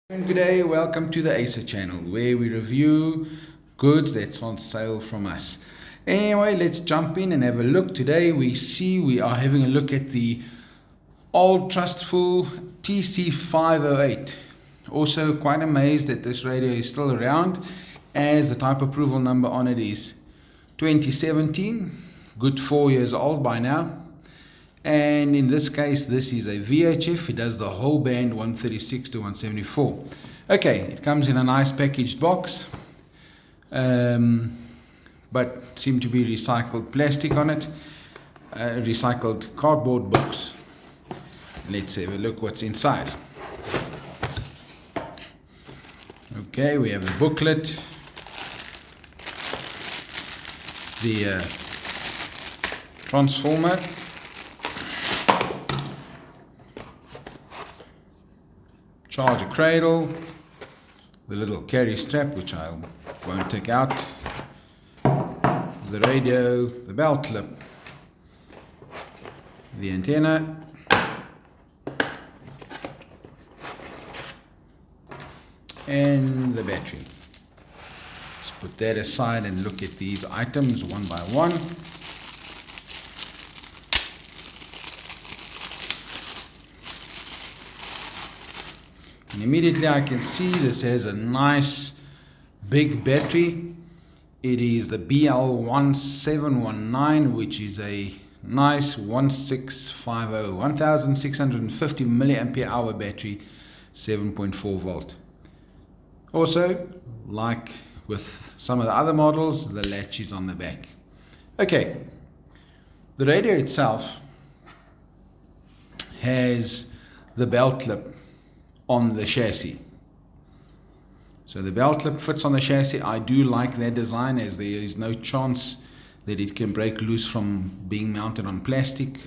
Good day, welcome to the Acer channel where we review goods that's on sale from us. Anyway, let's jump in and have a look. Today we are having a look at the old trustful TC508. Also quite amazed that this radio is still around, as the type approval number on it is 2017, good 4 years old by now. And in this case, this is a VHF. It does the whole band 136 to 174. Okay, it comes in a nice packaged box, but seem to be recycled plastic on it, recycled cardboard box. Let's have a look what's inside. Okay, we have a booklet, the transformer, charger cradle, the little carry strap which I won't take out, the radio, the belt clip, the antenna, and the battery. Let's put that aside and look at these items one by one. And immediately I can see this has a nice big battery. It is the BL1719, which is a nice 1650 milliampere hour battery, 7.4 volt. Also, like with some of the other models, the latch is on the back. Okay, the radio itself has the belt clip on the chassis. So the belt clip fits on the chassis. I do like that design, as there is no chance that it can break loose from being mounted on plastic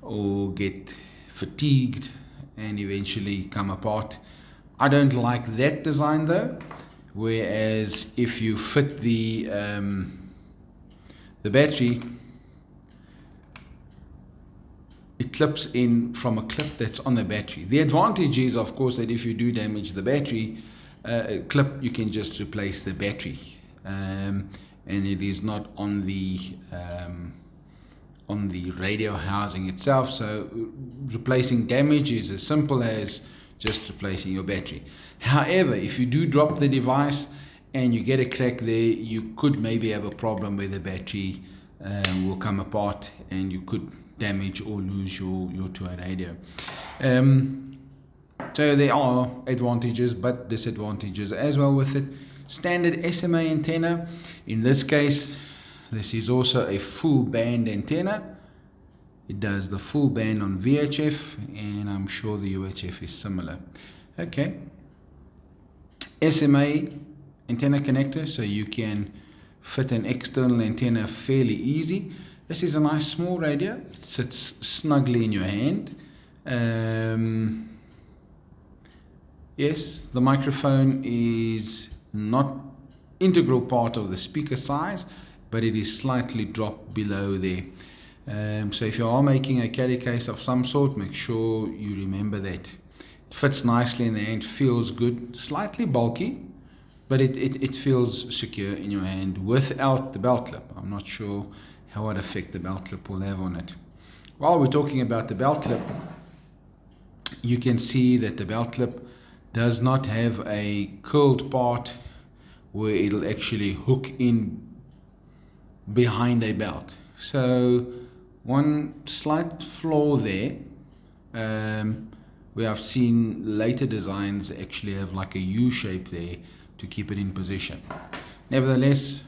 or get fatigued and eventually come apart. I don't like that design though, whereas if you fit the battery, it clips in from a clip that's on the battery. The advantage is, of course, that if you do damage the battery clip, you can just replace the battery, and it is not on the radio housing itself. So replacing damage is as simple as just replacing your battery. However, if you do drop the device and you get a crack there, you could maybe have a problem where the battery will come apart and you could damage or lose your two-way radio. So there are advantages but disadvantages as well with it. Standard SMA antenna. In this case, this is also a full band antenna. It does the full band on VHF, and I'm sure the UHF is similar. Okay. SMA antenna connector, so you can fit an external antenna fairly easy. This is a nice small radio. It sits snugly in your hand. Yes, the microphone is not integral part of the speaker size, but it is slightly dropped below there. So if you are making a carry case of some sort, make sure you remember that. It fits nicely in the hand, feels good, slightly bulky, but it feels secure in your hand without the belt clip. I'm not sure what effect the belt clip will have on it. While we're talking about the belt clip, you can see that the belt clip does not have a curled part where it'll actually hook in behind a belt. So one slight flaw there, where I've seen later designs actually have like a U shape there to keep it in position. Nevertheless,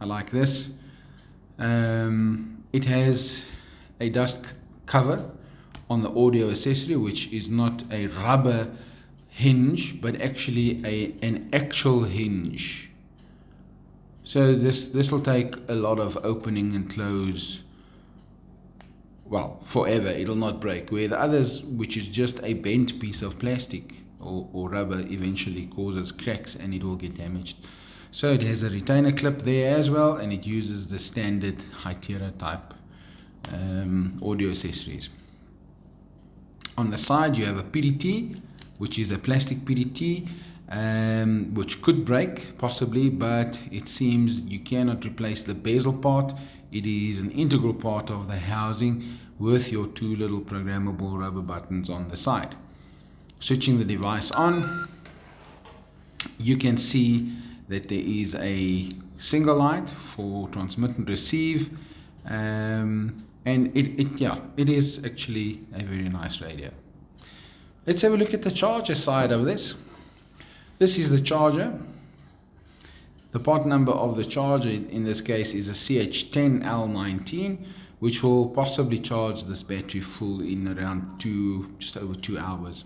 I like this. It has a dust cover on the audio accessory, which is not a rubber hinge but actually an actual hinge. So this will take a lot of opening and close, well, forever. It'll not break, where the others, which is just a bent piece of plastic or rubber, eventually causes cracks and it will get damaged. So it has a retainer clip there as well, and it uses the standard HYT type audio accessories. On the side you have a PDT which is a plastic PDT, which could break possibly, but it seems you cannot replace the bezel part. It is an integral part of the housing with your two little programmable rubber buttons on the side. Switching the device on, you can see that there is a single light for transmit and receive, and it is actually a very nice radio. Let's have a look at the charger side of this. This is the charger. The part number of the charger in this case is a CH10L19, which will possibly charge this battery full in around just over 2 hours.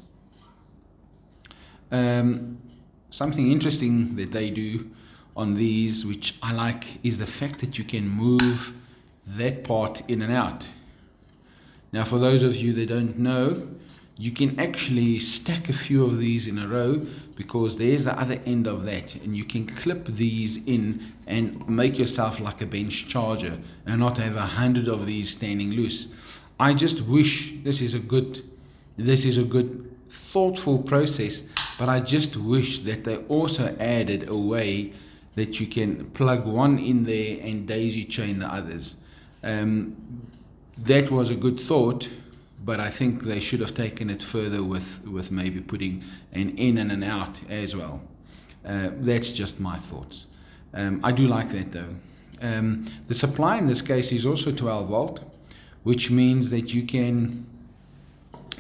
Something interesting that they do on these, which I like, is the fact that you can move that part in and out. Now, for those of you that don't know, you can actually stack a few of these in a row, because there's the other end of that, and you can clip these in and make yourself like a bench charger and not have 100 of these standing loose. I just wish this is a good thoughtful process, but I just wish that they also added a way that you can plug one in there and daisy chain the others. That was a good thought, but I think they should have taken it further with maybe putting an in and an out as well. That's just my thoughts. I do like that though. The supply in this case is also 12 volt, which means that you can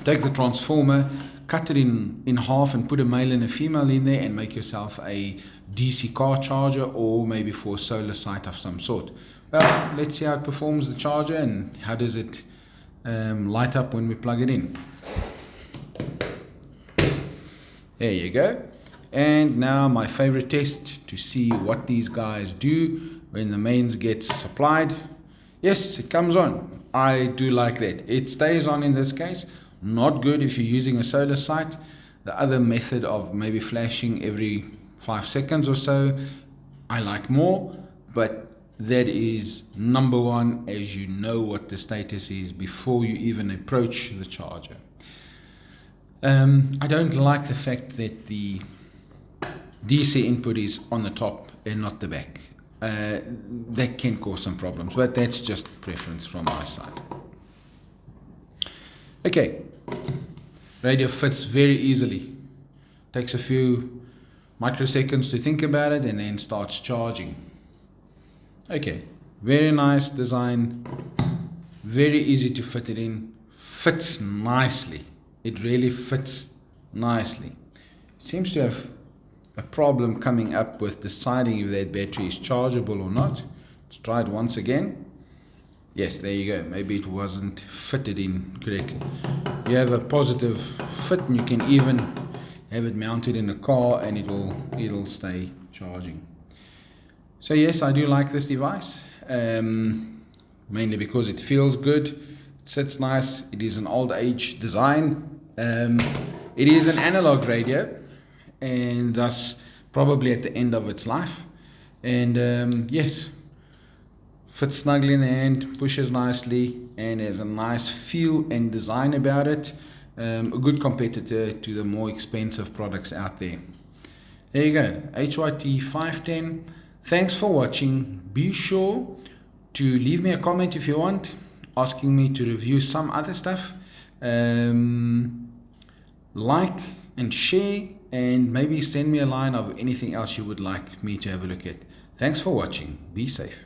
take the transformer, cut it in half and put a male and a female in there and make yourself a DC car charger, or maybe for a solar site of some sort. Well, let's see how it performs, the charger, and how does it light up when we plug it in. There you go. And now my favorite test to see what these guys do when the mains get supplied. Yes, it comes on. I do like that. It stays on in this case. Not good if you're using a solar site. The other method of maybe flashing every 5 seconds or so, I like more, but that is number one, as you know what the status is before you even approach the charger. I don't like the fact that the DC input is on the top and not the back. That can cause some problems, but that's just preference from my side. Okay, radio fits very easily. Takes a few microseconds to think about it and then starts charging. Okay, very nice design, very easy to fit it in, fits nicely. It really fits nicely. It seems to have a problem coming up with deciding if that battery is chargeable or not. Let's try it once again. Yes, there you go. Maybe it wasn't fitted in correctly. You have a positive fit, and you can even have it mounted in a car and it'll stay charging. So yes, I do like this device, mainly because it feels good, it sits nice, it is an old age design, it is an analog radio, and thus probably at the end of its life, and yes, fits snugly in the hand, pushes nicely, and has a nice feel and design about it. A good competitor to the more expensive products out there. There you go, HYT 510. Thanks for watching. Be sure to leave me a comment if you want, asking me to review some other stuff. Like and share, and maybe send me a line of anything else you would like me to have a look at. Thanks for watching. Be safe.